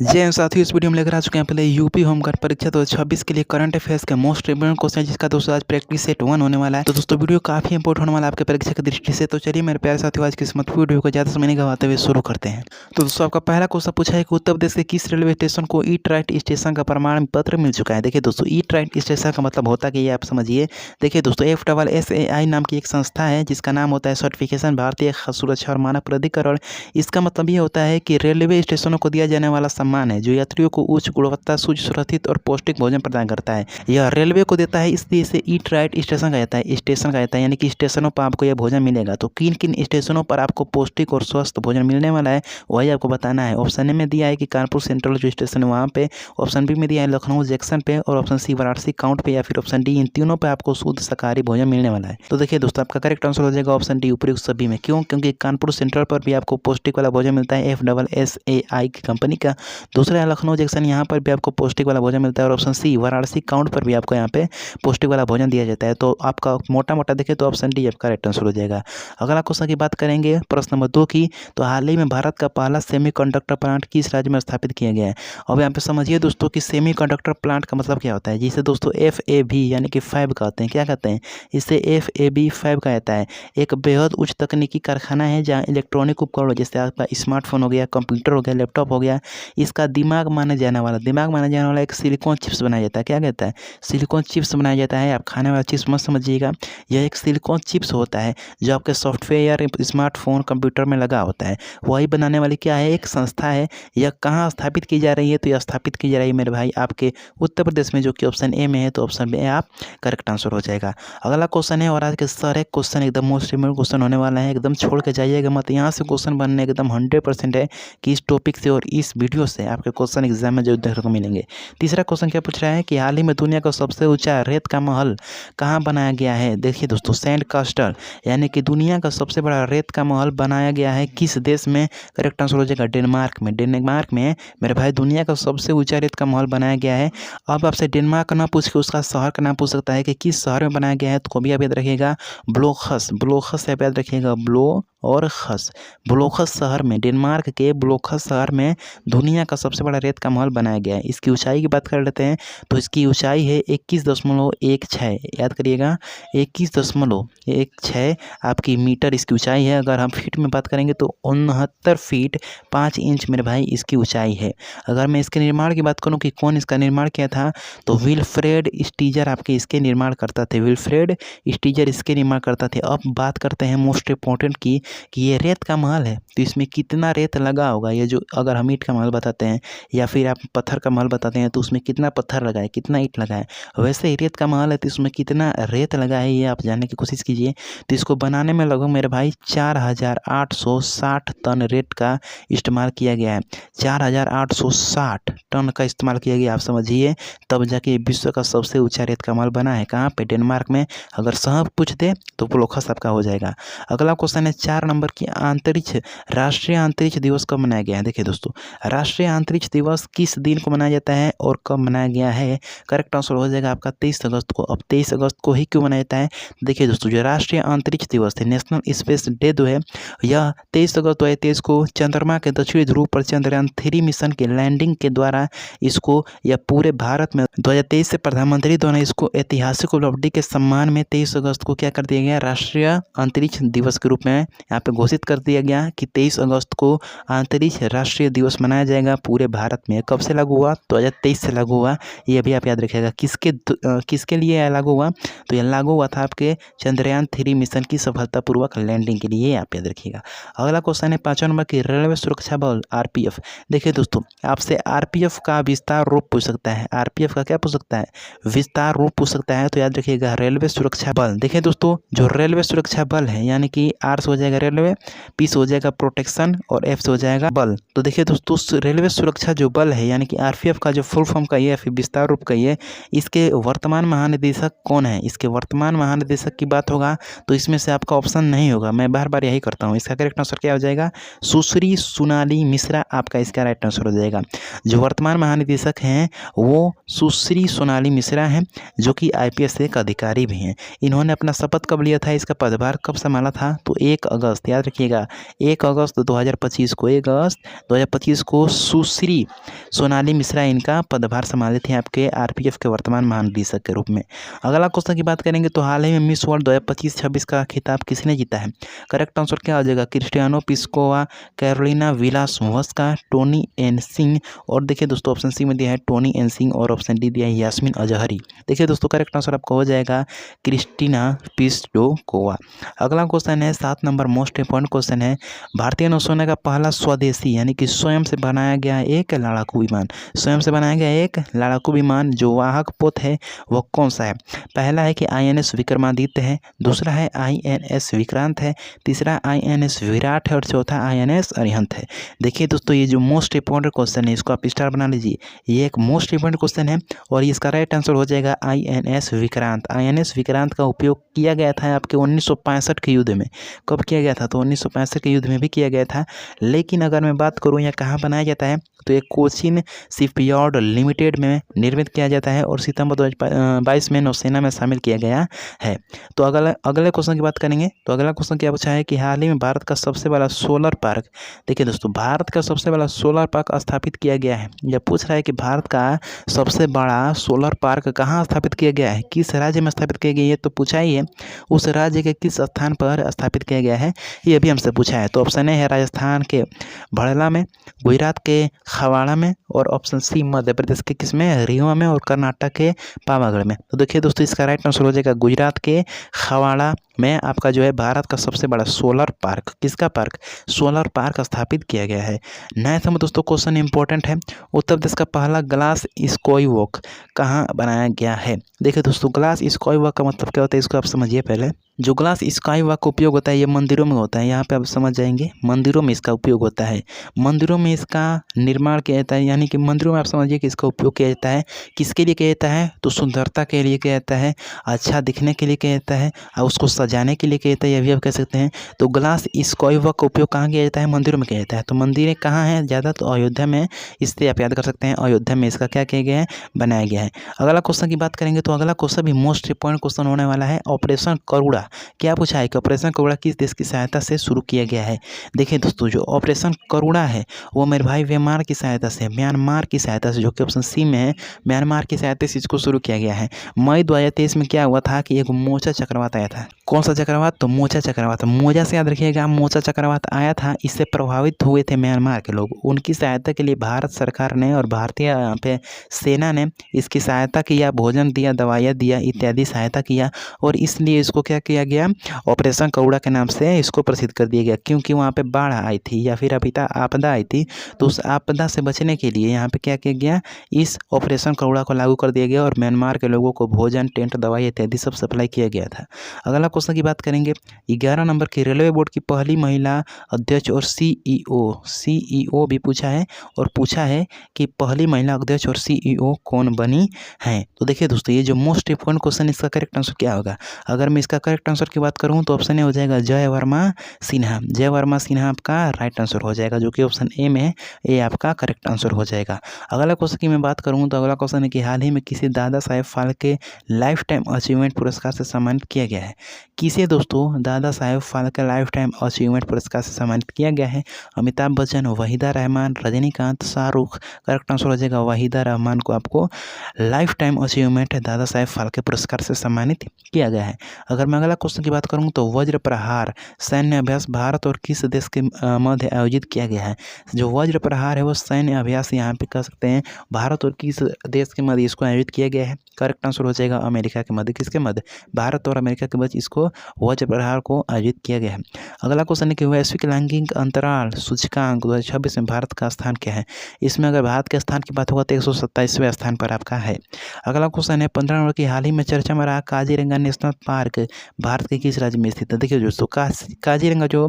जय हिंद साथियों, इस वीडियो में लेकर आ चुके हैं पहले यूपी होमगार्ड परीक्षा 2026 के लिए करंट अफेयर्स के मोस्ट इंपोर्टेंट क्वेश्चन, जिसका दोस्तों आज प्रैक्टिस सेट 1 होने वाला है। तो दोस्तों वीडियो काफी इंपोर्टेंट होने वाला है आपके परीक्षा की दृष्टि से। तो चलिए मेरे प्यारे साथियों, आज की इस मत वीडियो को ज्यादा समय नहीं गवाते हुए शुरू करते हैं। तो दोस्तों आपका पहला क्वेश्चन पूछा है कि उत्तर प्रदेश के किस रेलवे स्टेशन को ईट राइट स्टेशन का प्रमाण पत्र मिल चुका है। देखिए दोस्तों, ईट राइट स्टेशन का मतलब होता है कि आप समझिए। देखिए दोस्तों, FSSAI नाम की एक संस्था है जिसका नाम होता है सर्टिफिकेशन भारतीय खाद्य सुरक्षा और मानक प्राधिकरण। इसका मतलब ये होता है कि रेलवे स्टेशनों को दिया जाने वाला सम्मान है जो यात्रियों को उच्च गुणवत्ता, सुरक्षित और पौष्टिक भोजन प्रदान करता है। यह रेलवे को देता है, इसलिए इसे ईट राइट स्टेशन कहा जाता है। स्टेशन कहा जाता है यानी कि स्टेशनों पर आपको यह भोजन मिलेगा। तो किन किन स्टेशनों पर आपको पौष्टिक और स्वस्थ भोजन मिलने वाला है वही आपको बताना है। ऑप्शन ए में दिया है कि कानपुर सेंट्रल जो स्टेशन है वहाँ पे, ऑप्शन बी में दिया है लखनऊ जंक्शन पे, और ऑप्शन सी वाराणसी काउंट पे, या फिर ऑप्शन डी इन तीनों पे आपको शुद्ध शाकाहारी भोजन मिलने वाला है। तो देखिए दोस्तों, आपका करेक्ट आंसर हो जाएगा ऑप्शन डी उपयुक्त सभी में। क्यों? क्योंकि कानपुर सेंट्रल पर भी आपको पौष्टिक वाला भोजन मिलता है FSSAI की कंपनी का। दूसरा लखनऊ जंक्शन, यहाँ पर भी आपको पौष्टिक वाला भोजन मिलता है। और ऑप्शन सी वाराणसी काउंट पर भी आपको यहाँ पे पौष्टिक वाला भोजन दिया जाता है। तो आपका मोटा मोटा देखें तो ऑप्शन डी आपका करेक्ट आंसर हो जाएगा। अगला क्वेश्चन की बात करेंगे प्रश्न नंबर 2 की। तो हाल ही में भारत का पहला सेमीकंडक्टर प्लांट किस राज्य में स्थापित किया गया है। अब यहाँ पे समझिए दोस्तों कि सेमीकंडक्टर प्लांट का मतलब क्या होता है। जिसे दोस्तों FAB यानी कि फैब कहते हैं। क्या कहते हैं? इसे FAB फैब कहा जाता है। एक बेहद उच्च तकनीकी कारखाना है जहाँ इलेक्ट्रॉनिक उपकरण जैसे आपका स्मार्टफोन हो गया, कंप्यूटर हो गया, लैपटॉप हो गया, इसका दिमाग माना जाने वाला एक सिलिकॉन चिप्स बनाया जाता है। क्या कहता है? सिलिकॉन चिप्स बनाया जाता है। आप खाने वाला चिप्स मत समझिएगा, यह एक सिलिकॉन चिप्स होता है जो आपके सॉफ्टवेयर स्मार्टफोन कंप्यूटर में लगा होता है। वही बनाने वाली क्या है, एक संस्था है। यह कहाँ स्थापित की जा रही है? तो यह स्थापित की जा रही है मेरे भाई आपके उत्तर प्रदेश में, जो कि ऑप्शन ए में है। तो ऑप्शन में आप करेक्ट आंसर हो जाएगा। अगला क्वेश्चन है, और आज के सारे क्वेश्चन एकदम मोस्ट इंपोर्टेंट क्वेश्चन होने वाला है, एकदम छोड़ के जाइएगा मत। यहाँ से क्वेश्चन बनने एकदम 100% है कि इस टॉपिक से और इस वीडियो से आपके क्वेश्चन एग्जाम में जरूर देखने को मिलेंगे। तीसरा क्वेश्चन क्या पूछ रहा है कि हाल ही में दुनिया का सबसे ऊंचा रेत का महल कहाँ बनाया गया है। देखिए दोस्तों, सैंड कास्टल यानी कि दुनिया का सबसे बड़ा रेत का महल बनाया गया है किस देश में? करेक्ट आंसर हो जाएगा डेनमार्क में। डेनमार्क में मेरे भाई दुनिया का सबसे ऊंचा रेत का महल बनाया गया है। अब आपसे डेनमार्क का नाम पूछ के उसका शहर का नाम पूछ सकता है कि किस शहर में बनाया गया है। तो कभी आप याद रखिएगा ब्लोखस। ब्लोखस आप याद रखिएगा, ब्लो और खस। ब्लोखस शहर में, डेनमार्क के ब्लोखस शहर में दुनिया का सबसे बड़ा रेत का महल बनाया गया है। इसकी ऊंचाई की बात कर लेते हैं तो इसकी ऊंचाई है 21.16। याद करिएगा 21.16 आपकी मीटर इसकी ऊंचाई है। अगर हम फीट में बात करेंगे तो 69 फीट 5 इंच मेरे भाई इसकी ऊंचाई है। अगर मैं इसके निर्माण की बात करूं कि कौन इसका निर्माण किया था, तो विल्फ्रेड स्टीजर आपके इसके निर्माण करता थे। विल्फ्रेड स्टीजर इसके निर्माण करता थे। अब बात करते हैं मोस्ट इंपॉर्टेंट की कि ये रेत का महल है तो इसमें कितना रेत लगा होगा। ये जो अगर हम ईंट का महल बताते हैं या फिर आप पत्थर का महल बताते हैं तो उसमें कितना पत्थर लगा है, कितना ईंट लगा है। वैसे ही रेत का महल है तो इसमें कितना रेत लगा है ये आप जानने की कोशिश कीजिए। तो इसको बनाने में लगभग मेरे भाई 4860 टन रेत का इस्तेमाल किया गया है। 4860 टन का इस्तेमाल किया गया, आप समझिए। तब जाके विश्व का सबसे ऊंचा रेत का महल बना है। कहाँ पे? डेनमार्क में। अगर सब पूछ दे तो ब्लोखस आपका हो जाएगा। अगला क्वेश्चन है 4 नंबर की, राष्ट्रीय अंतरिक्ष दिवस कब मनाया गया है। देखिए दोस्तों, राष्ट्रीय अंतरिक्ष दिवस किस दिन को मनाया जाता है और कब मनाया गया है? करेक्ट आंसर हो जाएगा आपका 23 अगस्त को। अब 23 अगस्त को ही क्यों मनाया जाता है? देखिए दोस्तों, जो राष्ट्रीय अंतरिक्ष दिवस है, नेशनल स्पेस डे जो है, यह 23 अगस्त 2023 को चंद्रमा के दक्षिणी ध्रुव पर चंद्रयान 3 मिशन के लैंडिंग के द्वारा इसको, या पूरे भारत में 2023 से प्रधानमंत्री द्वारा इसको ऐतिहासिक उपलब्धि के सम्मान में 23 अगस्त को क्या कर दिया गया? राष्ट्रीय अंतरिक्ष दिवस के रूप में यहाँ पे घोषित कर दिया गया कि 23 अगस्त को अंतरिक्ष राष्ट्रीय दिवस मनाया जाएगा पूरे भारत में। कब से लागू हुआ? 2023 से लागू हुआ। ये भी आप याद रखिएगा। किसके लिए यह लागू हुआ? तो यह लागू हुआ था आपके चंद्रयान 3 मिशन की सफलतापूर्वक लैंडिंग के लिए, आप याद रखिएगा। अगला क्वेश्चन है 5 नंबर की, रेलवे सुरक्षा बल RPF। देखिए दोस्तों, आपसे RPF का विस्तार रूप पूछ सकता है। RPF का क्या पूछ सकता है? विस्तार रूप पूछ सकता है। तो याद रखिएगा रेलवे सुरक्षा बल। देखिए दोस्तों, जो रेलवे सुरक्षा बल है यानी कि R से हो जाएगा रेलवे, P से हो जाएगा प्रोटेक्शन और F से हो जाएगा बल। तो देखिए दोस्तों, रेलवे सुरक्षा जो बल है यानी कि RPF का जो फुल फॉर्म का ये फिर विस्तार रूप का ये, इसके वर्तमान महानिदेशक कौन है? इसके वर्तमान महानिदेशक की बात होगा तो इसमें से आपका ऑप्शन नहीं होगा। मैं बार बार यही करता हूँ। इसका करेक्ट आंसर क्या हो जाएगा? सुश्री सोनाली मिश्रा आपका इसका राइट आंसर हो जाएगा। जो वर्तमान महानिदेशक हैं वो सुश्री सोनाली मिश्रा हैं, जो कि IPS एक अधिकारी भी हैं। इन्होंने अपना शपथ कब लिया था, इसका पदभार कब संभाला था? तो 1 अगस्त अगस्त, याद रखिएगा 1 अगस्त 2025 को, 1 अगस्त 2025 को सुश्री सोनाली मिश्रा इनका पदभार संभाले थे आपके आरपीएफ के वर्तमान महानिदेशक के रूप में। अगला क्वेश्चन की बात करेंगे तो हाल ही में मिस वर्ल्ड 2025-26 का खिताब किसने जीता है? करेक्ट आंसर क्या हो जाएगा? क्रिस्टियानो पिस्कोवा, कैरोलिना विलासवस्का, टोनी एनसिंग, और देखिए दोस्तों ऑप्शन सी में दिया है टोनी एनसिंग, और ऑप्शन डी दिया है यास्मीन अजहरी। देखिए दोस्तों करेक्ट आंसर आपका हो जाएगा क्रिस्टीना पिस्कोवा। अगला क्वेश्चन है 7 नंबर मोस्ट इंपॉर्टेंट क्वेश्चन है, भारतीय नौसेना का पहला स्वदेशी यानी कि स्वयं से बनाया गया एक लड़ाकू विमान, स्वयं से बनाया गया एक लड़ाकू विमान जो वाहक पोत है वह कौन सा है? पहला है कि आईएनएस विक्रमादित्य है, दूसरा है आईएनएस विक्रांत है, तीसरा आईएनएस विराट है, और चौथा आईएनएस अरिहंत है। देखिए दोस्तों ये जो मोस्ट इंपॉर्टेंट क्वेश्चन है इसको आप स्टार बना लीजिए, ये एक मोस्ट इंपॉर्टेंट क्वेश्चन है और इसका राइट आंसर हो जाएगा आईएनएस विक्रांत। आईएनएस विक्रांत का उपयोग किया गया था आपके 1965 के युद्ध में। कब किया गया था? तो 1965 के युद्ध में भी किया गया था। लेकिन अगर मैं बात करूँ यहाँ कहाँ बनाया जाता है तो एक कोचिन शिपयार्ड लिमिटेड में निर्मित किया जाता है और सितंबर 2022 में नौसेना में शामिल किया गया है। तो अगले क्वेश्चन की बात करेंगे तो अगला क्वेश्चन क्या पूछा है कि हाल ही में भारत का सबसे बड़ा सोलर पार्क, देखिए दोस्तों भारत का सबसे बड़ा सोलर पार्क स्थापित किया गया है। यह पूछ रहा है कि भारत का सबसे बड़ा सोलर पार्क कहाँ स्थापित किया गया है, किस राज्य में स्थापित किया गया है, तो पूछा ही है उस राज्य के किस स्थान पर स्थापित किया गया है, ये भी हमसे पूछा है। तो ऑप्शन ए है राजस्थान के भड़ला में, गुजरात के खवाड़ा में, और ऑप्शन सी मध्य प्रदेश के किसमें, रीवा में, और कर्नाटक के पावागढ़ में। तो देखिए दोस्तों इसका राइट आंसर हो जाएगा गुजरात के खवाड़ा में आपका जो है भारत का सबसे बड़ा सोलर पार्क, किसका पार्क, सोलर पार्क स्थापित किया गया है। नेक्स्ट में दोस्तों क्वेश्चन इंपॉर्टेंट है, उत्तर प्रदेश का पहला ग्लास स्काई वॉक कहाँ बनाया गया है? देखिए दोस्तों ग्लास स्काई वॉक का मतलब क्या होता है इसको आप समझिए। पहले जो ग्लास स्काई वॉक का उपयोग होता है ये मंदिरों में होता है, यहाँ पे आप समझ जाएंगे मंदिरों में इसका उपयोग होता है, मंदिरों में इसका निर्माण किया जाता है, यानी कि मंदिरों में आप समझिए कि इसका उपयोग किया जाता है। किसके लिए किया जाता है? तो सुंदरता के लिए किया जाता है, अच्छा दिखने के लिए किया जाता है, और उसको सजाने के लिए किया जाता है, यह भी आप कह सकते हैं। तो ग्लास स्काई वॉक का उपयोग कहाँ किया जाता है? मंदिरों में किया जाता है। तो मंदिरें कहाँ हैं ज़्यादा? तो अयोध्या में, इससे आप याद कर सकते हैं अयोध्या में इसका क्या किया गया है, बनाया गया है। अगला क्वेश्चन की बात करेंगे तो अगला क्वेश्चन भी मोस्ट इंपॉर्टेंट क्वेश्चन होने वाला है, ऑपरेशन करुणा। क्या पूछा है कि ऑपरेशन करुणा किस देश की सहायता से शुरू किया गया है? देखिए दोस्तों जो ऑपरेशन करुणा है वो मेरे भाई म्यांमार की सहायता से, म्यांमार की सहायता से, जो कि ऑप्शन सी में है, म्यांमार की सहायता से इसको शुरू किया गया है। मई 2023 में क्या हुआ था कि एक मोजा चक्रवात आया था। कौन सा चक्रवात? तो मोजा चक्रवात। मोजा से याद रखिएगा, मोजा चक्रवात आया था, इससे प्रभावित हुए थे म्यांमार के लोग। उनकी सहायता के लिए भारत सरकार ने और भारतीय पे सेना ने इसकी सहायता किया, भोजन दिया, दवाइयाँ दिया इत्यादि सहायता किया, और इसलिए इसको क्या किया गया, ऑपरेशन करुणा के नाम से इसको प्रसिद्ध कर दिया गया। क्योंकि वहाँ पे बाढ़ आई थी या फिर आपदा आई थी, तो उस आपदा से बचने के लिए यहाँ पे क्या किया गया, इस ऑपरेशन करुणा को लागू कर दिया गया और म्यांमार के लोगों को भोजन, टेंट, दवाई इत्यादि सब सप्लाई किया गया था। अगला क्वेश्चन की बात करेंगे, 11 नंबर की रेलवे बोर्ड की पहली महिला अध्यक्ष और सीईओ भी पूछा है, और पूछा है कि पहली महिला अध्यक्ष और सीईओ कौन बनी है। तो देखिए दोस्तों ये जो मोस्ट इंपॉर्टेंट क्वेश्चन, इसका करेक्ट आंसर क्या होगा? अगर मैं इसका करेक्ट आंसर की बात करूँ तो ऑप्शन ए हो जाएगा जय वर्मा सिन्हा। जय वर्मा सिन्हा आपका राइट आंसर हो जाएगा, जो कि ऑप्शन ए में है, ए आपका करेक्ट आंसर हो जाएगा। अगला क्वेश्चन की मैं बात करूँ तो अगला क्वेश्चन है कि हाल ही में किसी Dada Saheb Phalke life time achievement पुरस्कार से सम्मानित किया गया है? किसे दोस्तों Dada Saheb Phalke life time achievement पुरस्कार से सम्मानित किया गया है? अमिताभ बच्चन, वहीदा रहमान, रजनीकांत, शाहरुख। करेक्ट आंसर हो जाएगा वहीदा रहमान को आपको life time achievement Dada Saheb Phalke पुरस्कार से सम्मानित किया गया है। अगर मैं अगला क्वेश्चन की बात करूं तो वज्र प्रहार सैन्य अभ्यास भारत और किस देश के मध्य आयोजित किया गया है? जो वज्र प्रहार है वो सैन्य अभ्यास यहाँ पे कह सकते हैं भारत और किस देश के मध्य इसको आयोजित किया गया है? करेक्ट आंसर हो जाएगा अमेरिका के मध्य। किसके मध्य? भारत और अमेरिका के बीच इसको वज्र प्रहार को आयोजित किया गया है। अगला क्वेश्चन है कि वैश्विक लैंगिक अंतराल सूचकांक 2026 में भारत का स्थान क्या है? इसमें अगर भारत के स्थान की बात होगा तो 127वें स्थान पर आपका है। अगला क्वेश्चन है 15 नंबर की हाल ही में चर्चा में रहा काजीरंगा नेशनल पार्क भारत के किस राज्य में स्थित है? देखिए दोस्तों काजीरंगा जो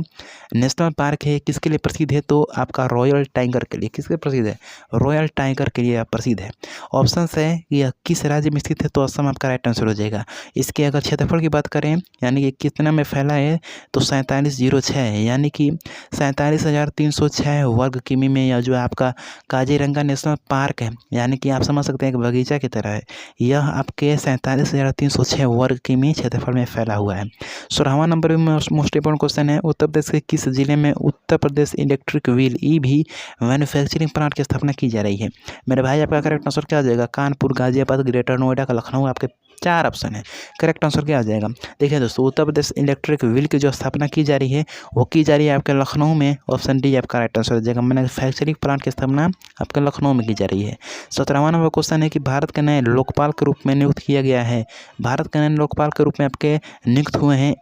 नेशनल पार्क है किसके लिए प्रसिद्ध है? तो आपका रॉयल टाइगर के लिए। किसके प्रसिद्ध है? रॉयल टाइगर के लिए प्रसिद्ध है। ऑप्शन है कि यह किस राज्य में स्थित है? तो असम आपका राइट आंसर हो जाएगा। इसके अगर क्षेत्रफल की बात करें यानी कि कितना में फैला है तो 4706 है, यानी कि 47,306 वर्ग किमी में यह जो आपका काजीरंगा नेशनल पार्क है, यानी कि आप समझ सकते हैं कि बगीचा की तरह है। यह आपके 47,306 वर्ग किमी क्षेत्रफल में फैला हुआ है। 16वां नंबर में मोस्ट इंपॉर्टेंट क्वेश्चन है, उत्तर प्रदेश के किस जिले में Uttar Pradesh electric wheel EV manufacturing plant की स्थापना की जा रही है। मेरे भाई आपका करेक्ट आंसर क्या आ जाएगा? कानपुर, गाजियाबाद, ग्रेटर नोएडा का, लखनऊ। आपके 4 ऑप्शन है, करेक्ट आंसर क्या आ जाएगा? देखिए दोस्तों, उत्तर प्रदेश इलेक्ट्रिक व्हील की जो स्थापना की जा रही है वो की जा रही है आपके लखनऊ में। ऑप्शन डी आपका राइट आंसर हो जाएगा। मैन्युफैक्चरिंग प्लांट की स्थापना आपके लखनऊ में की जा रही है। 17वां नंबर क्वेश्चन है कि भारत के नए लोकपाल के रूप में नियुक्त किया गया है। भारत के नए लोकपाल के रूप में आपके नियुक्त हुए हैं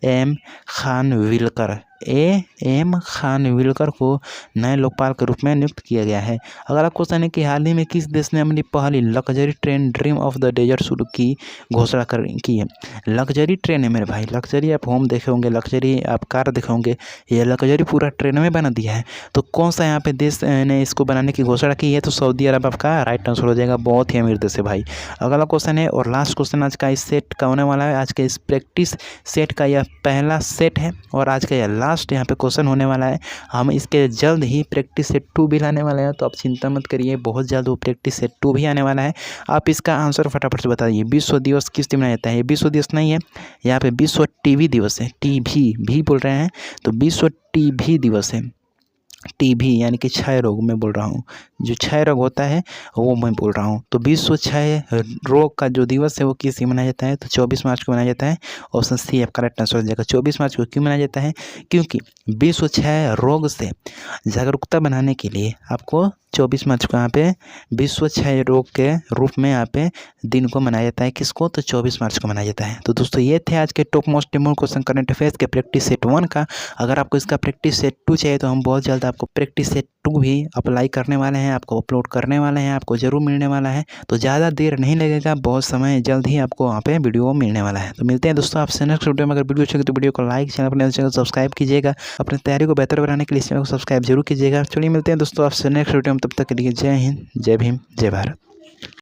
एम खानविलकर। एम खानविलकर को नए लोकपाल के रूप में नियुक्त किया गया है। अगला क्वेश्चन है कि हाल ही में किस देश ने अपनी पहली luxury train dream of the desert शुरू की घोषणा की है। लग्जरी ट्रेन है मेरे भाई, लग्जरी आप होम देखे होंगे, लग्जरी आप कार देखे होंगे, ये लग्जरी पूरा ट्रेन में बना दिया है। तो कौन सा यहाँ पे देश ने इसको बनाने की घोषणा की है? तो सऊदी अरब आपका राइट आंसर हो जाएगा। बहुत ही अमीर देश है भाई। अगला क्वेश्चन है और लास्ट क्वेश्चन आज का इस सेट का होने वाला है। आज के इस प्रैक्टिस सेट का यह पहला सेट है और आज का यह लास्ट यहाँ पे क्वेश्चन होने वाला है। हम इसके जल्द ही प्रैक्टिस सेट 2 भी लाने वाले हैं, तो आप चिंता मत करिए, बहुत जल्द वो प्रैक्टिस सेट 2 भी आने वाला है। आप इसका आंसर फटाफट से बताइए। विश्व दिवस किस दिन मनाया जाता है? ये विश्व दिवस नहीं है, यहाँ पे विश्व टीबी दिवस है। टीबी भी बोल रहे हैं, तो विश्व टीबी दिवस है। टीबी यानी कि क्षय रोग मैं बोल रहा हूँ, जो क्षय रोग होता है वो मैं बोल रहा हूँ। तो विश्व क्षय रोग का जो दिवस है वो किस दिन मनाया जाता है? तो 24 मार्च को मनाया जाता है। ऑप्शन सी आपका करेक्ट आंसर हो जाएगा। 24 मार्च को क्यों मनाया जाता है? क्योंकि विश्व क्षय रोग से जागरूकता बनाने के लिए आपको 24 मार्च को यहाँ पे विश्व क्षय रोग के रूप में यहाँ पे दिन को मनाया जाता है। किसको? तो 24 मार्च को मनाया जाता है। तो दोस्तों ये थे आज के top most important question current affairs के प्रैक्टिस सेट 1 का। अगर आपको इसका प्रैक्टिस सेट 2 चाहिए तो हम बहुत जल्द आपको प्रैक्टिस सेट 2 भी अप्लाई करने वाले हैं, आपको अपलोड करने वाले हैं, आपको जरूर मिलने वाला है। तो ज़्यादा देर नहीं लगेगा, बहुत समय जल्द ही आपको वहाँ पे वीडियो मिलने वाला है। तो मिलते हैं दोस्तों आपसे नेक्स्ट वीडियो में। अगर वीडियो अच्छी लगे तो वीडियो को लाइक, चैनल अपने चैनल को सब्सक्राइब कीजिएगा। अपनी तैयारी को बेहतर बनाने के लिए चैनल को सब्सक्राइब जरूर कीजिएगा। चलिए मिलते हैं दोस्तों आपसे नेक्स्ट वीडियो में, तब तक के लिए जय हिंद, जय भीम, जय भारत।